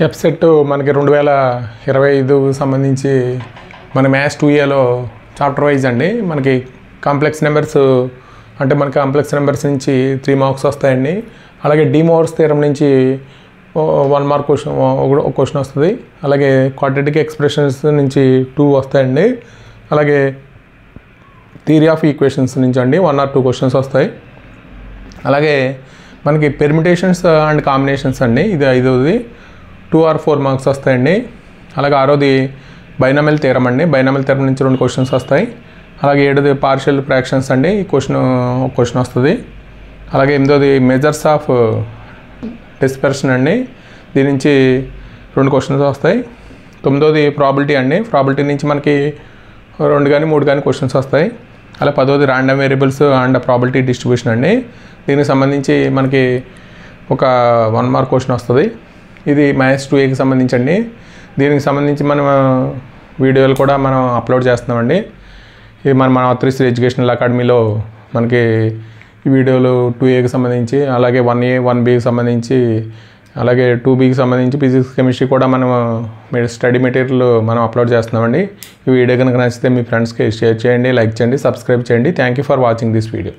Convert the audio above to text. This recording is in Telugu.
ఎఫ్సెట్ మనకి 2025 సంబంధించి మన మ్యాథ్స్ 2Aలో చాప్టర్ వైజ్ అండి. మనకి కాంప్లెక్స్ నెంబర్స్ అంటే మనకి కాంప్లెక్స్ నెంబర్స్ నుంచి 3 మార్క్స్ వస్తాయండి. అలాగే డిమోవర్స్ థియరం నుంచి 1 మార్క్ క్వశ్చన్ వస్తుంది. అలాగే క్వాడ్రాటిక్ ఎక్స్ప్రెషన్స్ నుంచి 2 వస్తాయండి. అలాగే థియరీ ఆఫ్ ఈక్వేషన్స్ నుంచి అండి 1 or 2 క్వశ్చన్స్ వస్తాయి. అలాగే మనకి పెర్మిటేషన్స్ అండ్ కాంబినేషన్స్ అండి, ఇది 5వది 2 or 4 మార్క్స్ వస్తాయండి. అలాగే 6వది బైనామియల్ థియరం అండి, బైనామియల్ థియరం నుంచి 2 క్వశ్చన్స్ వస్తాయి. అలాగే 7వది పార్షియల్ ఫ్రాక్షన్స్ అండి, ఈ క్వశ్చన్ వస్తుంది. అలాగే 8వది మెజర్స్ ఆఫ్ డిస్పర్షన్ అండి, దీని నుంచి 2 క్వశ్చన్స్ వస్తాయి. 9వది ప్రాబిలిటీ అండి, ప్రాబిలిటీ నుంచి మనకి 2 కానీ 3 కానీ క్వశ్చన్స్ వస్తాయి. అలా 10వది random variables and probability distribution అండి, దీనికి సంబంధించి మనకి ఒక 1 మార్క్ క్వశ్చన్ వస్తుంది. ఇది మ్యాథ్స్ 2Aకి సంబంధించండి. దీనికి సంబంధించి మనం వీడియోలు కూడా మనం అప్లోడ్ చేస్తున్నామండి. ఇది మన ఆత్రిశ్రీ ఎడ్యుకేషనల్ అకాడమీలో మనకి ఈ వీడియోలు 2Aకి సంబంధించి, అలాగే 1A 1Bకి సంబంధించి, అలాగే 2Bకి సంబంధించి ఫిజిక్స్ కెమిస్ట్రీ కూడా మనం స్టడీ మెటీరియల్ మనం అప్లోడ్ చేస్తున్నామండి. ఈ వీడియో కనుక నచ్చితే మీ ఫ్రెండ్స్కి షేర్ చేయండి, లైక్ చేయండి, సబ్స్క్రైబ్ చేయండి. Thank you for watching this video.